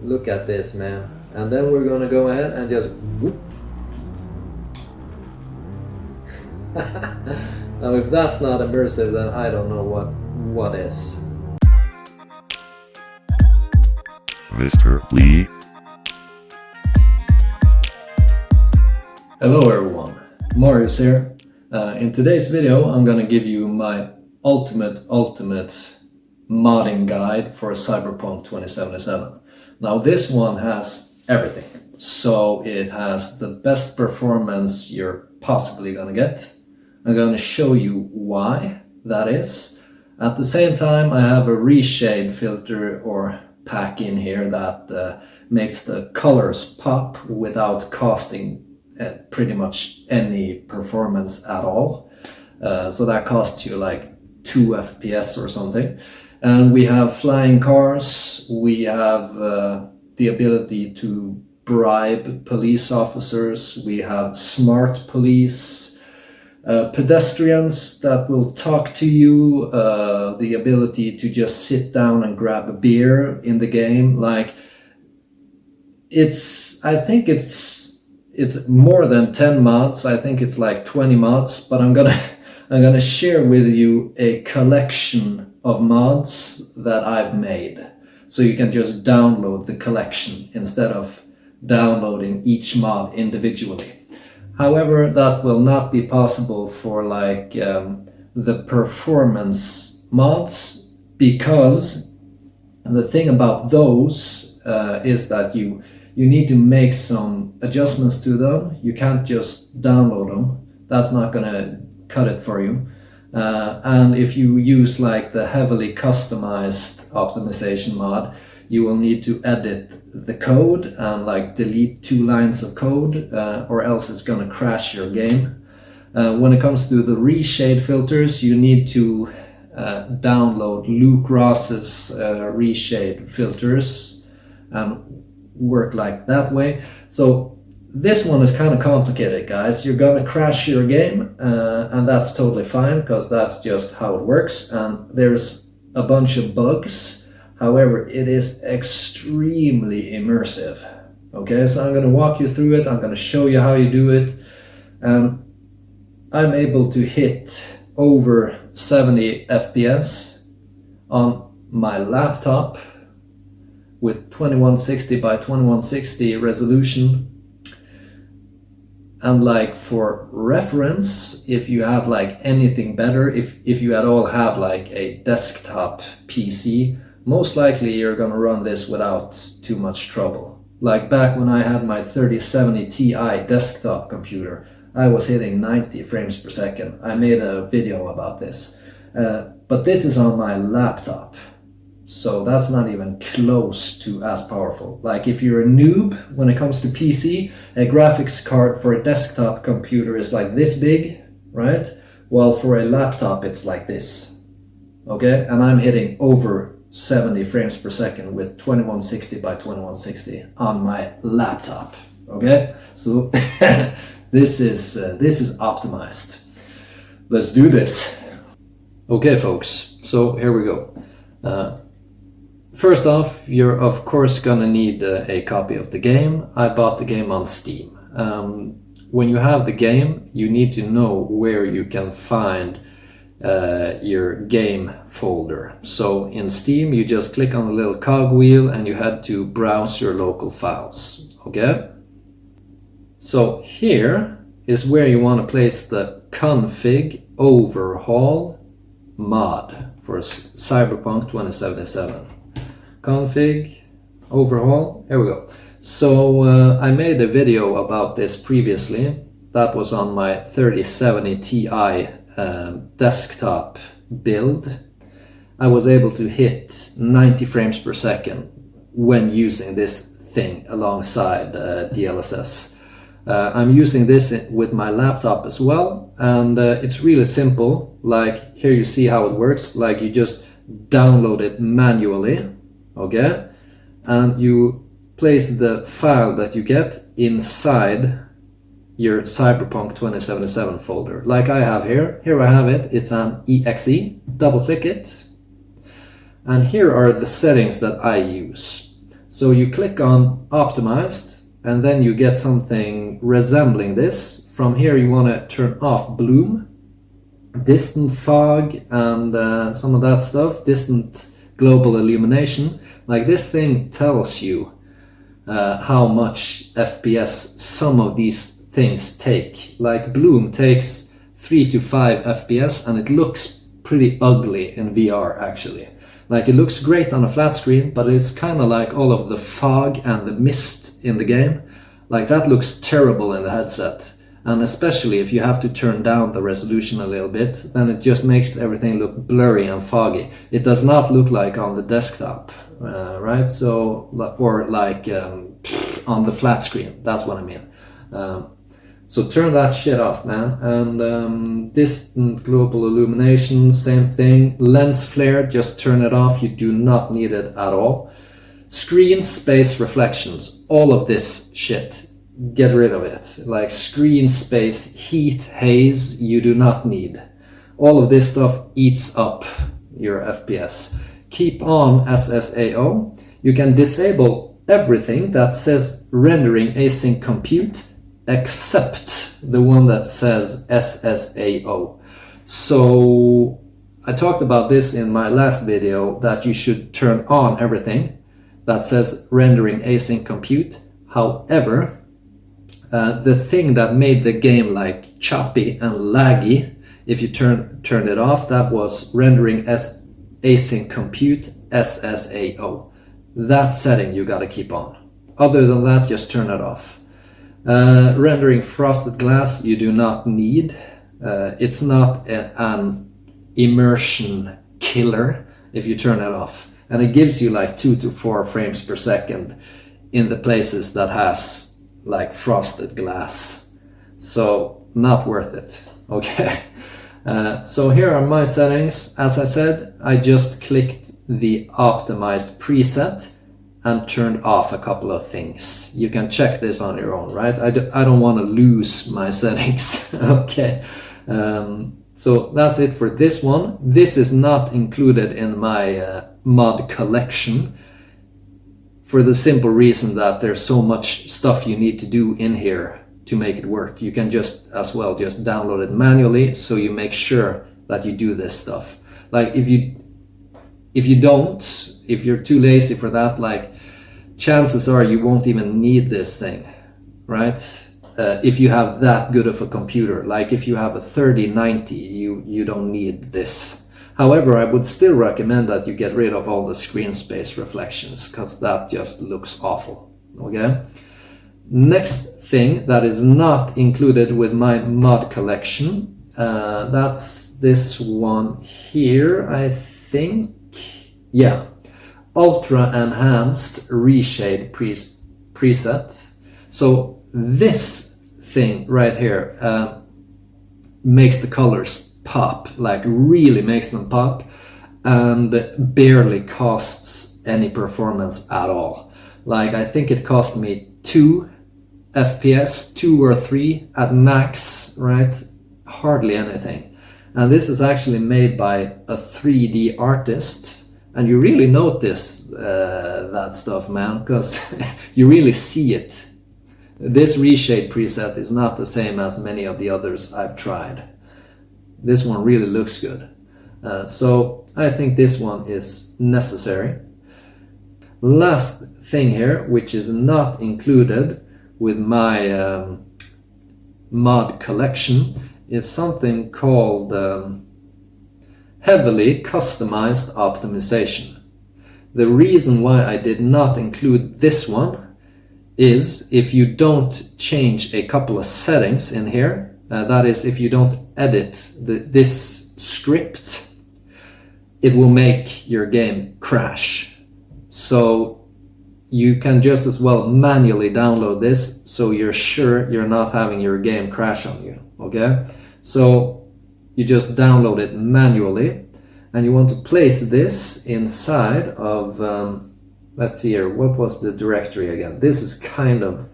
Look at this, man. And then we're gonna go ahead and just whoop. Now if that's not immersive, then I don't know what is. Mr. Lee. Hello everyone, Marius here. In today's video I'm gonna give you my ultimate modding guide for Cyberpunk 2077. Now this one has everything. So it has the best performance you're possibly gonna get. I'm gonna show you why that is. At the same time I have a Reshade filter or pack in here that makes the colors pop without costing pretty much any performance at all. So that costs you like 2 FPS or something. And we have flying cars, we have the ability to bribe police officers, we have smart police, pedestrians that will talk to you, the ability to just sit down and grab a beer in the game. Like I think it's more than 10 mods. I think it's like 20 mods, but I'm gonna share with you a collection of mods that I've made, so you can just download the collection instead of downloading each mod individually. However, that will not be possible for like the performance mods, because the thing about those is that you need to make some adjustments to them. You can't just download them. That's not gonna cut it for you. And if you use like the heavily customized optimization mod, you will need to edit the code and like delete 2 lines of code, or else it's gonna crash your game. When it comes to the Reshade filters, you need to download Luke Ross's Reshade filters and work like that way. So this one is kind of complicated, guys. You're gonna crash your game, and that's totally fine, because that's just how it works, and there's a bunch of bugs. However, it is extremely immersive. Okay, so I'm gonna walk you through it, I'm gonna show you how you do it, and I'm able to hit over 70 FPS on my laptop with 2160 by 2160 resolution. And like for reference, if you have like anything better, if you at all have like a desktop PC, most likely you're gonna run this without too much trouble. Like back when I had my 3070 Ti desktop computer, I was hitting 90 frames per second. I made a video about this. But this is on my laptop, so that's not even close to as powerful. Like if you're a noob when it comes to PC, a graphics card for a desktop computer is like this big, right? While for a laptop it's like this, okay? And I'm hitting over 70 frames per second with 2160 by 2160 on my laptop, okay? So this is optimized. Let's do this. Okay, folks, so here we go. First off, you're of course gonna need a copy of the game. I bought the game on Steam. When you have the game, you need to know where you can find your game folder. So in Steam, you just click on the little cogwheel and you head to browse your local files, okay? So here is where you want to place the config overhaul mod for Cyberpunk 2077. Config overhaul, here we go. So I made a video about this previously. That was on my 3070 Ti desktop build. I was able to hit 90 frames per second when using this thing alongside DLSS. I'm using this with my laptop as well, and it's really simple. Like here you see how it works. Like you just download it manually, okay, and you place the file that you get inside your Cyberpunk 2077 folder, like I have here. Here I have it, it's an exe, double click it, and here are the settings that I use. So you click on optimized, and then you get something resembling this. From here you want to turn off bloom, distant fog, and some of that stuff, distant global illumination. Like, this thing tells you how much FPS some of these things take. Like, bloom takes 3 to 5 FPS, and it looks pretty ugly in VR actually. Like, it looks great on a flat screen, but it's kind of like all of the fog and the mist in the game. Like, that looks terrible in the headset. And especially if you have to turn down the resolution a little bit, then it just makes everything look blurry and foggy. It does not look like on the desktop, right? So, or like on the flat screen, that's what I mean. So turn that shit off, man. And distant global illumination, same thing. Lens flare, just turn it off. You do not need it at all. Screen space reflections, all of this shit, get rid of it. Like, screen space, heat, haze, you do not need. All of this stuff eats up your FPS. Keep on SSAO. You can disable everything that says rendering async compute, except the one that says SSAO. So I talked about this in my last video, that you should turn on everything that says rendering async compute. However, the thing that made the game like choppy and laggy, if you turned it off, that was rendering async compute SSAO. That setting you gotta keep on. Other than that, just turn it off. Rendering frosted glass, you do not need. It's not an immersion killer if you turn it off. And it gives you like 2 to 4 frames per second in the places that has like frosted glass. So not worth it, okay? So here are my settings. As I said, I just clicked the optimized preset and turned off a couple of things. You can check this on your own, right? I don't want to lose my settings, okay? So that's it for this one. This is not included in my mod collection for the simple reason that there's so much stuff you need to do in here to make it work. You can just as well just download it manually, so you make sure that you do this stuff. Like, if you're too lazy for that, like, chances are you won't even need this thing, right? If you have that good of a computer, like if you have a 3090, you don't need this. However, I would still recommend that you get rid of all the screen space reflections, because that just looks awful, okay? Next thing that is not included with my mod collection, that's this one here, I think. Yeah, Ultra Enhanced Reshade preset. So this thing right here makes the colors pop, like really makes them pop, and barely costs any performance at all. Like, I think it cost me 2 FPS, 2 or 3 at max, right? Hardly anything. And this is actually made by a 3D artist, and you really notice that stuff, man, because you really see it. This Reshade preset is not the same as many of the others I've tried. This one really looks good. So I think this one is necessary. Last thing here, which is not included with my mod collection, is something called heavily customized optimization. The reason why I did not include this one is if you don't change a couple of settings in here, that is, if you don't edit this script, it will make your game crash. So you can just as well manually download this, so you're sure you're not having your game crash on you, okay? So you just download it manually, and you want to place this inside of, let's see here, what was the directory again? This is kind of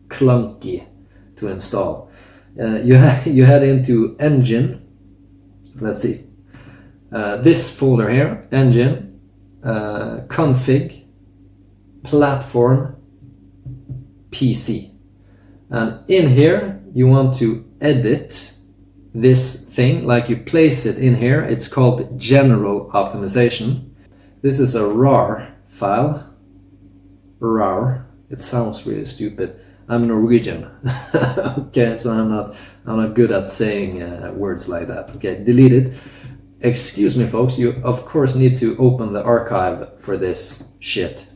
clunky to install. You head into engine, let's see, this folder here, engine, config, platform PC. And in here, you want to edit this thing, like you place it in here. It's called general optimization. This is a RAR file. RAR. It sounds really stupid. I'm Norwegian. Okay, so I'm not good at saying words like that. Okay, delete it. Excuse me, folks. You of course need to open the archive for this shit.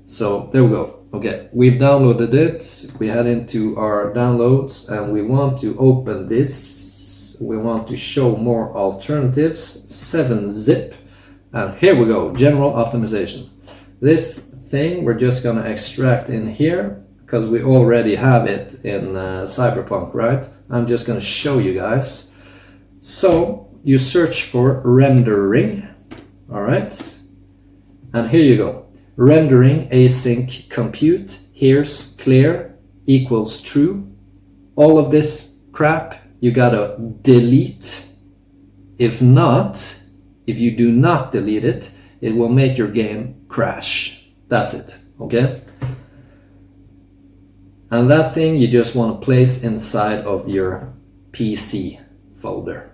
So there we go. Okay, we've downloaded it. We head into our downloads and we want to open this. We want to show more alternatives. 7-zip. And here we go. General optimization. This thing we're just gonna extract in here because we already have it in Cyberpunk, right? I'm just gonna show you guys. So you search for rendering, all right? And here you go. Rendering async compute, here's clear equals true. All of this crap you gotta delete. If not, if you do not delete it, it will make your game crash. That's it, okay? And that thing you just want to place inside of your PC folder.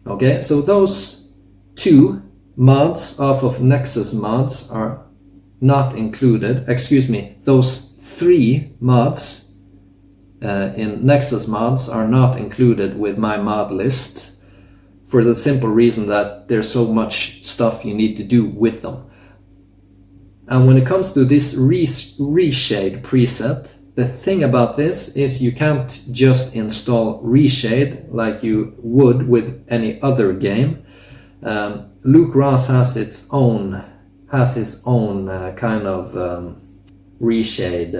Okay, so those 2 mods off of Nexus mods are not included. Excuse me, those 3 mods in Nexus mods are not included with my mod list for the simple reason that there's so much stuff you need to do with them. And when it comes to this Reshade preset, the thing about this is you can't just install Reshade like you would with any other game. Luke Ross has his own kind of Reshade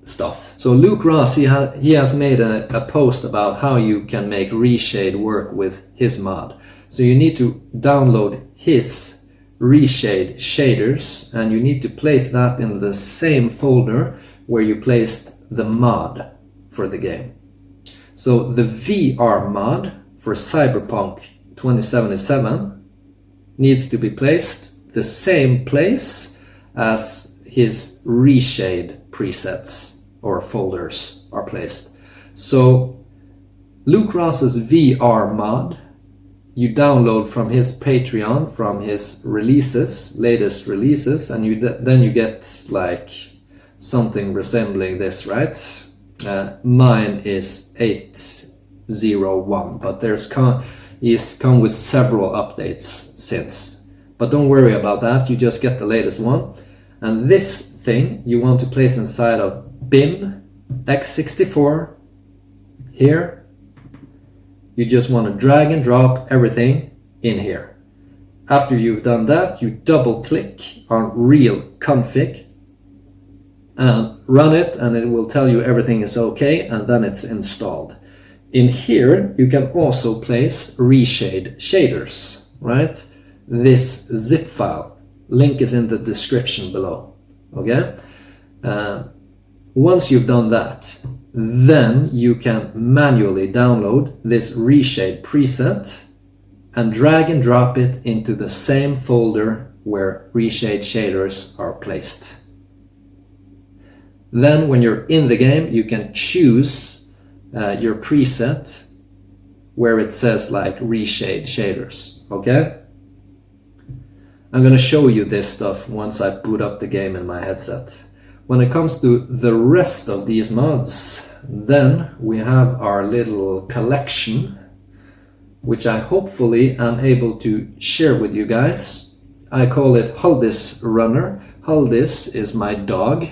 stuff. So Luke Ross, he has made a post about how you can make Reshade work with his mod. So you need to download his Reshade shaders and you need to place that in the same folder where you placed the mod for the game. So the VR mod for Cyberpunk 2077 needs to be placed the same place as his Reshade presets or folders are placed. So Luke Ross's VR mod you download from his Patreon, from his latest releases, and then you get like something resembling this, right? Mine is 8.01, but he's come with several updates since. But don't worry about that, you just get the latest one. And this thing you want to place inside of bin x64 here. You just want to drag and drop everything in here. After you've done that, you double click on real config and run it, and it will tell you everything is okay, and then it's installed. In here, you can also place Reshade shaders, right? This zip file. Link is in the description below, okay? Once you've done that, then you can manually download this Reshade preset and drag and drop it into the same folder where Reshade shaders are placed. Then when you're in the game, you can choose your preset where it says like Reshade shaders, okay? I'm gonna show you this stuff once I boot up the game in my headset. When it comes to the rest of these mods, then we have our little collection, which I hopefully am able to share with you guys. I call it Huldis Runner. Huldis is my dog.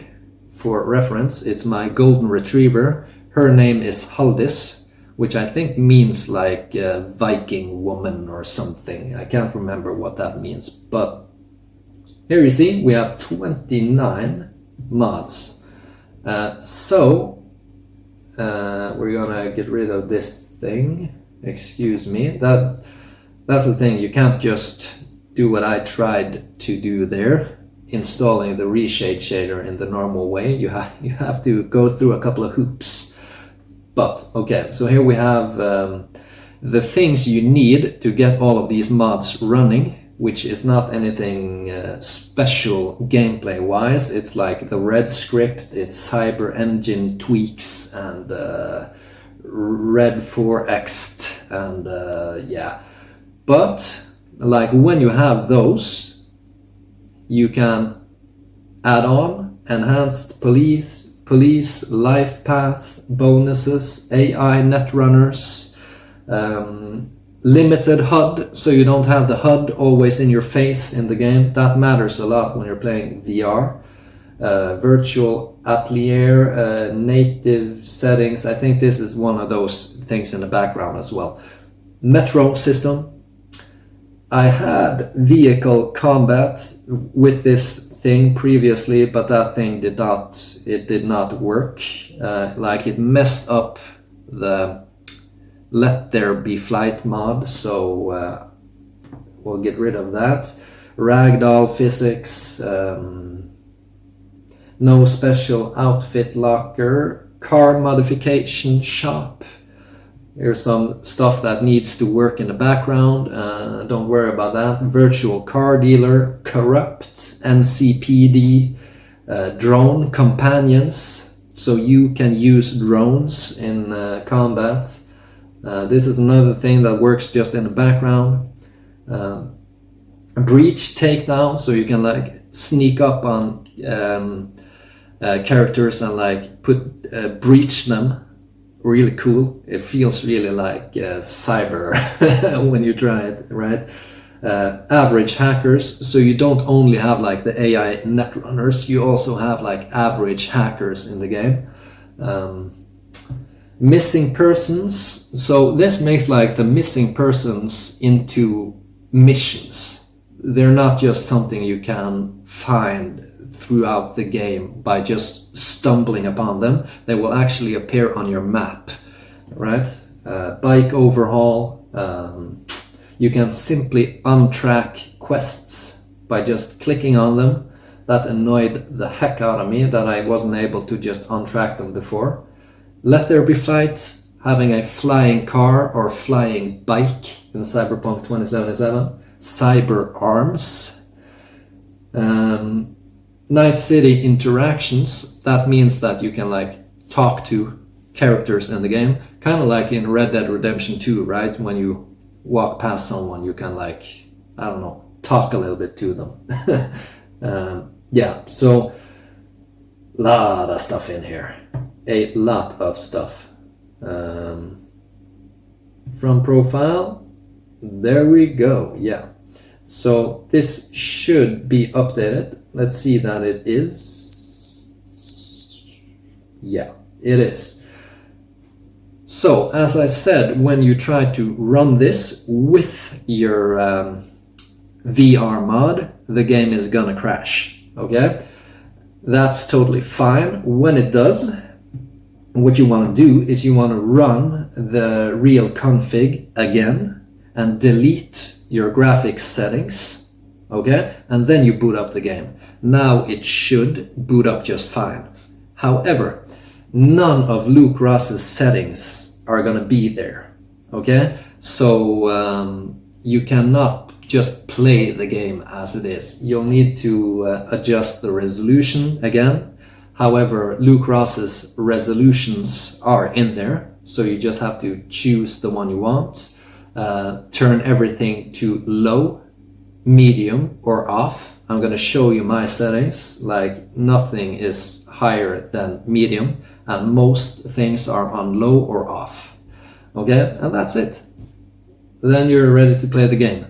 For reference, it's my golden retriever. Her name is Huldis, which I think means like Viking woman or something. I can't remember what that means, but here you see we have 29 mods. So we're gonna get rid of this thing. Excuse me. That's the thing. You can't just do what I tried to do there, installing the Reshade shader in the normal way. You have to go through a couple of hoops. But okay, so here we have the things you need to get all of these mods running. which is not anything special gameplay wise. It's like the red script, it's cyber engine tweaks and red 4x'd and yeah. But like when you have those, you can add on enhanced police life path bonuses, AI netrunners, limited HUD, so you don't have the HUD always in your face in the game. That matters a lot when you're playing VR. Virtual atelier, native settings. I think this is one of those things in the background as well. Metro system. I had vehicle combat with this thing previously, but that thing did not work. Like it messed up the Let There Be Flight mod, so we'll get rid of that. Ragdoll physics, no special outfit locker, car modification shop. Here's some stuff that needs to work in the background, don't worry about that. Virtual car dealer, corrupt, NCPD, drone companions, so you can use drones in combat. This is another thing that works just in the background. Breach takedown, so you can like sneak up on characters and like breach them. Really cool. It feels really like cyber when you try it, right? Average hackers, so you don't only have like the AI netrunners, you also have like average hackers in the game. Missing persons, so this makes like the missing persons into missions. They're not just something you can find throughout the game by just stumbling upon them. They will actually appear on your map, right? Bike overhaul, you can simply untrack quests by just clicking on them. That annoyed the heck out of me that I wasn't able to just untrack them before. Let There Be Flight, having a flying car or flying bike in Cyberpunk 2077. Cyber arms. Night City interactions, that means that you can like talk to characters in the game, kind of like in Red Dead Redemption 2, right? When you walk past someone, you can like, I don't know, talk a little bit to them. Yeah, so lot of stuff in here, a lot of stuff. From profile, there we go. Yeah, so this should be updated. Let's see that it is. Yeah, it is. So as I said, when you try to run this with your VR mod, the game is gonna crash. Okay, that's totally fine. When it does, what you want to do is you want to run the real config again and delete your graphics settings, okay, and then you boot up the game. Now it should boot up just fine. However, none of Luke Ross's settings are gonna be there, okay, so you cannot just play the game as it is. You'll need to adjust the resolution again. However, Luke Ross's resolutions are in there, so you just have to choose the one you want. Turn everything to low, medium, or off. I'm gonna show you my settings. Like nothing is higher than medium, and most things are on low or off. Okay, and that's it. Then you're ready to play the game.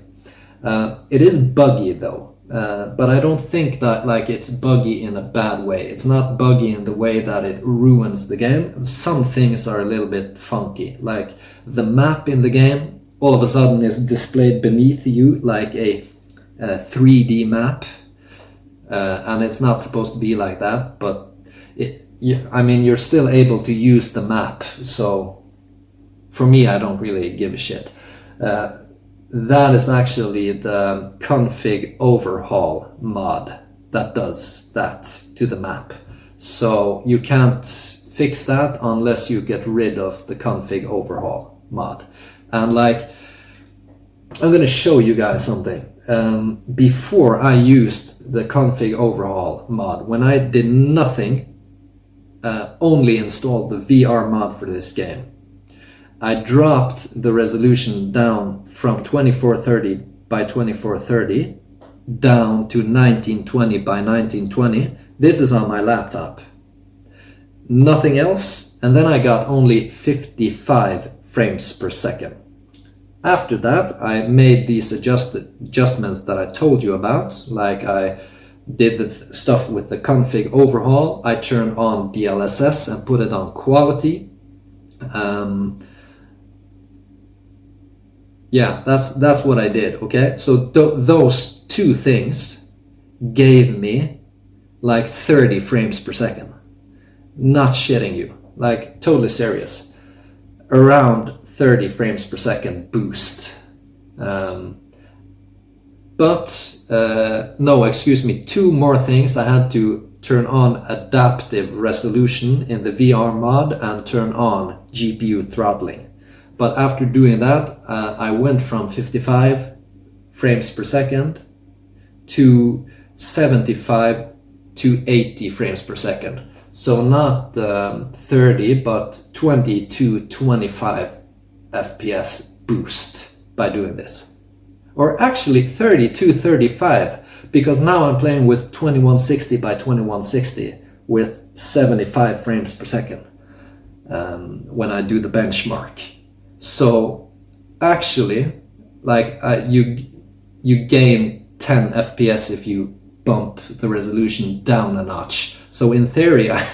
It is buggy though, but I don't think that like it's buggy in a bad way. It's not buggy in the way that it ruins the game. Some things are a little bit funky, like the map in the game all of a sudden is displayed beneath you like a 3D map, and it's not supposed to be like that, but I mean, you're still able to use the map, so for me, I don't really give a shit. That is actually the config overhaul mod that does that to the map. So you can't fix that unless you get rid of the config overhaul mod. And like, I'm gonna show you guys something. before I used the config overhaul mod, when I did nothing, only installed the VR mod for this game, I dropped the resolution down from 2430 by 2430 down to 1920 by 1920. This is on my laptop. Nothing else, and then I got only 55 frames per second. After that, I made these adjustments that I told you about, like I did the stuff with the config overhaul. I turned on DLSS and put it on quality. Yeah, that's what I did, okay? So those two things gave me like 30 frames per second. Not shitting you, like totally serious. Around 30 frames per second boost. No, excuse me, two more things. I had to turn on adaptive resolution in the VR mod and turn on GPU throttling. But after doing that, I went from 55 frames per second to 75 to 80 frames per second. So not 30, but 20 to 25 FPS boost by doing this. Or actually 30 to 35, because now I'm playing with 2160 by 2160 with 75 frames per second when I do the benchmark. So actually, like you gain 10 FPS if you bump the resolution down a notch. So in theory, I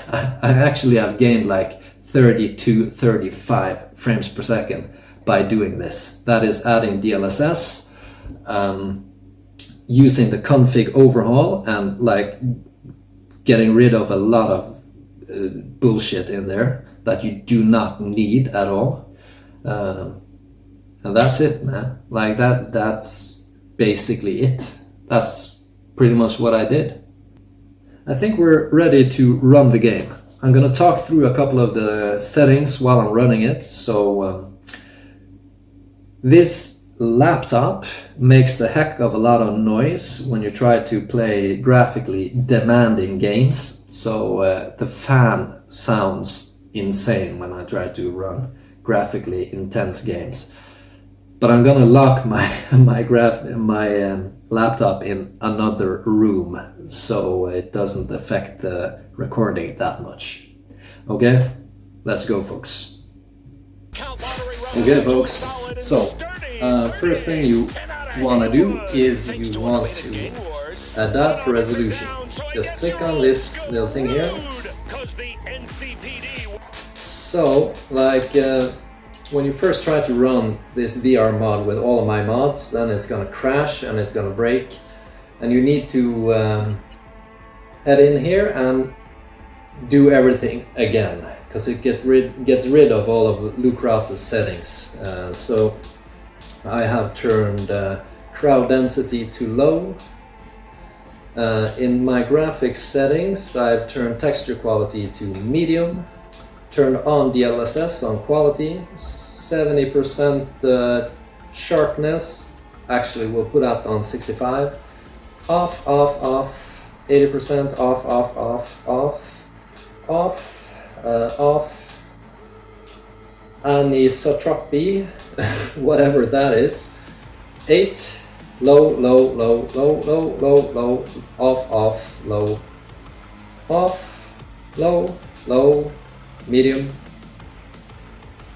actually have gained like 30 to 35 frames per second by doing this. That is adding DLSS, using the config overhaul, and like getting rid of a lot of bullshit in there that you do not need at all. And that's it, man. Like that's basically it. That's pretty much what I did. I think we're ready to run the game. I'm gonna talk through a couple of the settings while I'm running it. So this laptop makes a heck of a lot of noise when you try to play graphically demanding games. So the fan sounds insane when I try to run graphically intense games. But I'm gonna lock my laptop in another room so it doesn't affect the recording that much. Okay, let's go, folks. Okay, folks. So first thing you want to do is you want to adapt resolution. Just click on this little thing here. So, like when you first try to run this VR mod with all of my mods, then it's gonna crash and it's gonna break, and you need to head in here and do everything again, because it gets rid of all of Lucas's settings. So I have turned crowd density to low. In my graphics settings, I've turned texture quality to medium. Turned on DLSS on quality, 70% sharpness, actually we'll put that on 65, off, 80% off, anisotropy, whatever that is, 8, low, off, low, medium,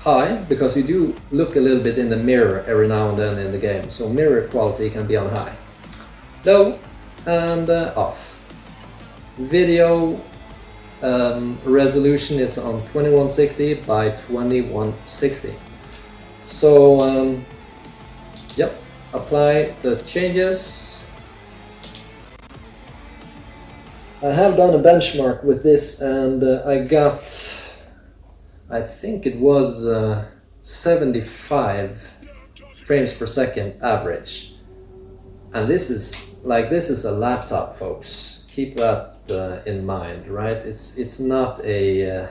high, because you do look a little bit in the mirror every now and then in the game, so mirror quality can be on high, low, and off. Video resolution is on 2160 by 2160. So yep, apply the changes. I have done a benchmark with this, and I got, I think it was 75 frames per second average. And this is a laptop, folks. Keep that in mind, right? It's not a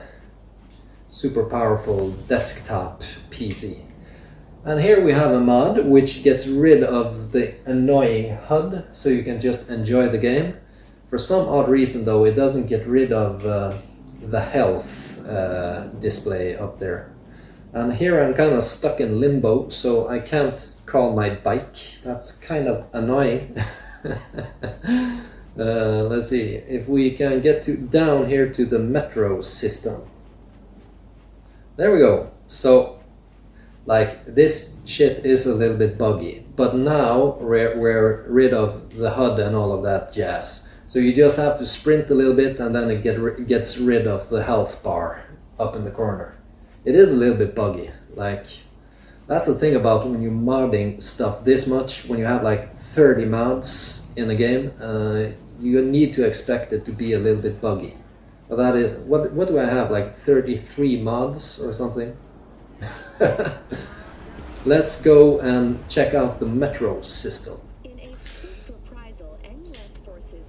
super powerful desktop PC. And here we have a mod which gets rid of the annoying HUD, so you can just enjoy the game. For some odd reason though, it doesn't get rid of the health display up there. And here I'm kind of stuck in limbo, so I can't call my bike. That's kind of annoying. Let's see if we can get down here to the metro system. There we go. So, like, this shit is a little bit buggy, but now we're rid of the HUD and all of that jazz. So you just have to sprint a little bit and then it gets rid of the health bar up in the corner. It is a little bit buggy. Like, that's the thing about when you're modding stuff this much, when you have like 30 mods in a game, you need to expect it to be a little bit buggy. But that is, what do I have, like 33 mods or something? Let's go and check out the metro system.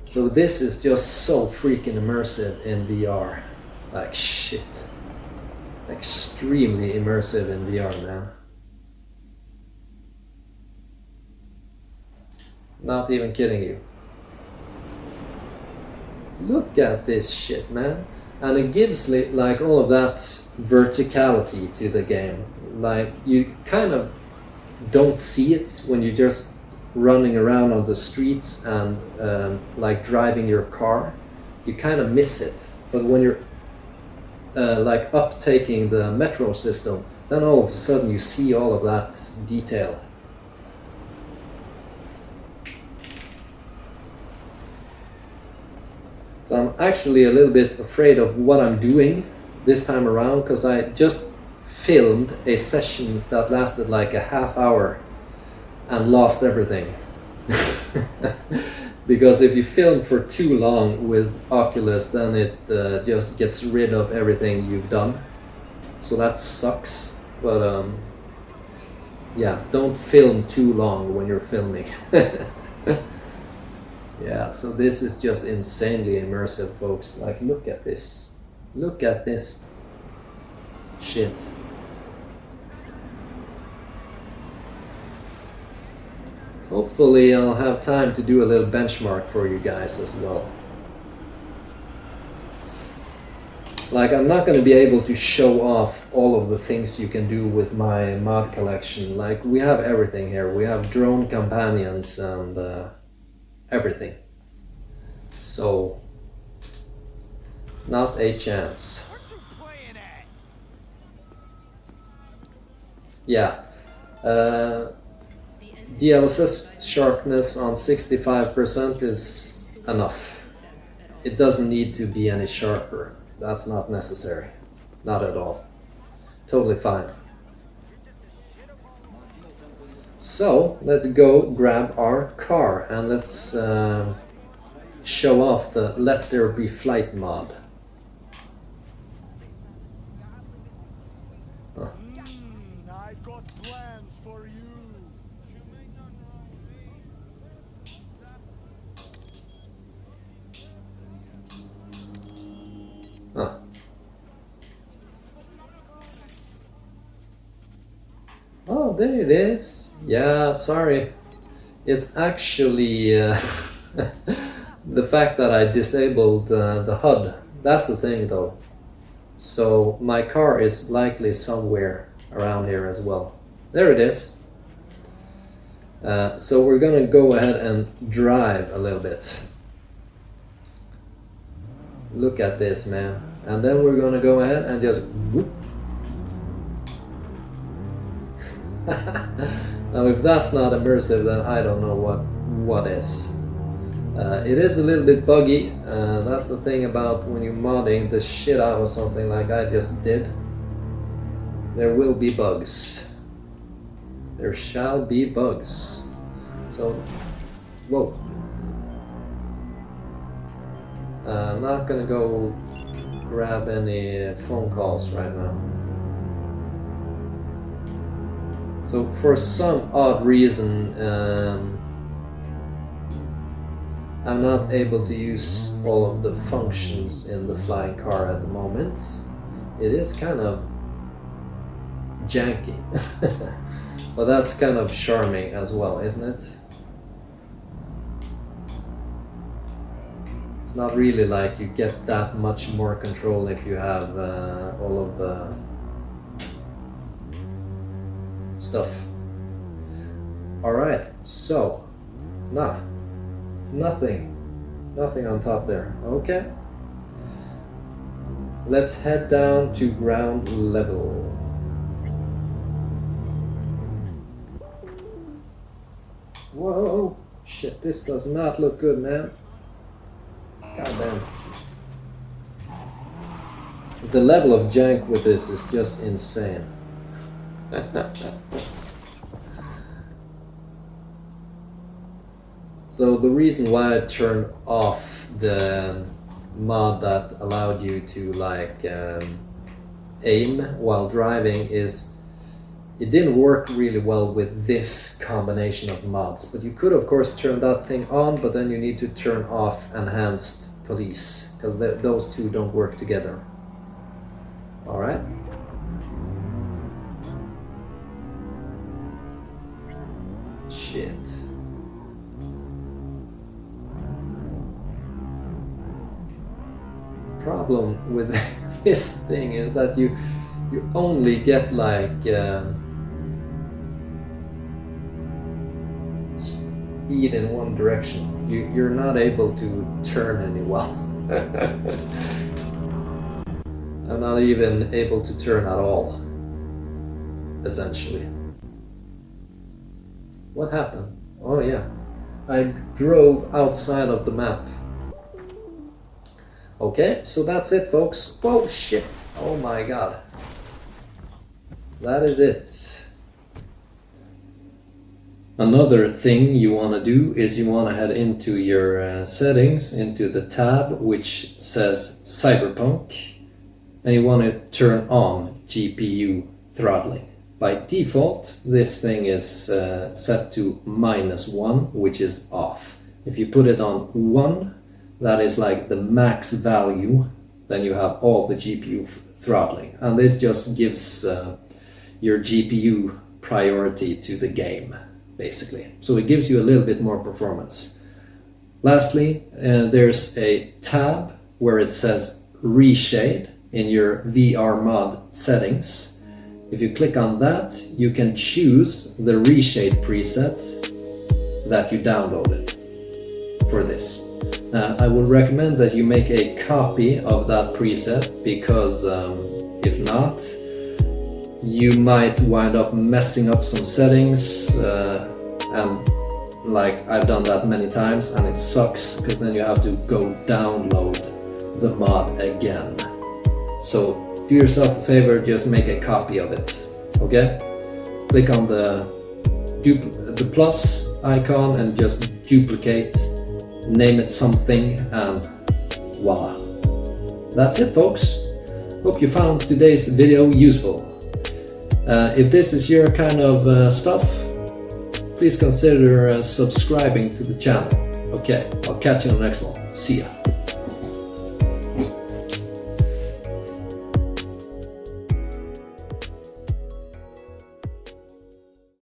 So this is just so freaking immersive in VR. Like shit. Extremely immersive in VR, man. Not even kidding you. Look at this shit, man. And it gives like all of that verticality to the game. Like you kind of don't see it when you're just running around on the streets and like driving your car. You kind of miss it. But when you're like uptaking the metro system, then all of a sudden you see all of that detail. So I'm actually a little bit afraid of what I'm doing this time around, because I just filmed a session that lasted like a half hour and lost everything. Because if you film for too long with Oculus, then it just gets rid of everything you've done. So that sucks. But yeah, don't film too long when you're filming. Yeah, so this is just insanely immersive, folks. Like, look at this. Look at this shit. Hopefully I'll have time to do a little benchmark for you guys as well. Like, I'm not going to be able to show off all of the things you can do with my mod collection. Like, we have everything here. We have drone companions and everything. So, not a chance. Yeah. DLSS sharpness on 65% is enough. It doesn't need to be any sharper. That's not necessary. Not at all. Totally fine. So, let's go grab our car and let's show off the Let There Be Flight mod. I've got plans for you. Huh. Oh, there it is. Yeah, sorry. It's actually the fact that I disabled the HUD. That's the thing though. So my car is likely somewhere around here as well. There it is. So we're gonna go ahead and drive a little bit. Look at this, man. And then we're gonna go ahead and just whoop. Now if that's not immersive, then I don't know what is. It is a little bit buggy. That's the thing about when you're modding the shit out of something like I just did. There will be bugs. There shall be bugs. So, whoa. I'm not gonna go grab any phone calls right now. So for some odd reason, I'm not able to use all of the functions in the flying car at the moment. It is kind of janky. But that's kind of charming as well, isn't it? It's not really like you get that much more control if you have all of the stuff. Alright, so, nothing on top there. Okay. Let's head down to ground level. Whoa, shit, this does not look good, man. God damn. The level of jank with this is just insane. So the reason why I turned off the mod that allowed you to like aim while driving is it didn't work really well with this combination of mods. But you could of course turn that thing on, but then you need to turn off enhanced police because those two don't work together. Alright. Shit. Problem with this thing is that you only get like speed in one direction. You're not able to turn any well. I'm not even able to turn at all, essentially. What happened? Oh yeah, I drove outside of the map. Okay, so that's it, folks. Whoa, shit. Oh my god. That is it. Another thing you want to do is you want to head into your settings, into the tab which says Cyberpunk, and you want to turn on GPU throttling. By default, this thing is set to -1, which is off. If you put it on 1, that is like the max value, then you have all the GPU throttling. And this just gives your GPU priority to the game, basically. So it gives you a little bit more performance. Lastly, there's a tab where it says Reshade in your VR mod settings. If you click on that, you can choose the Reshade preset that you downloaded for this. I would recommend that you make a copy of that preset because if not, you might wind up messing up some settings and like I've done that many times and it sucks because then you have to go download the mod again. So do yourself a favor, just make a copy of it, okay? Click on the plus icon and just duplicate, name it something, and voila. That's it, folks. Hope you found today's video useful. If this is your kind of stuff, please consider subscribing to the channel. Okay, I'll catch you on the next one. See ya.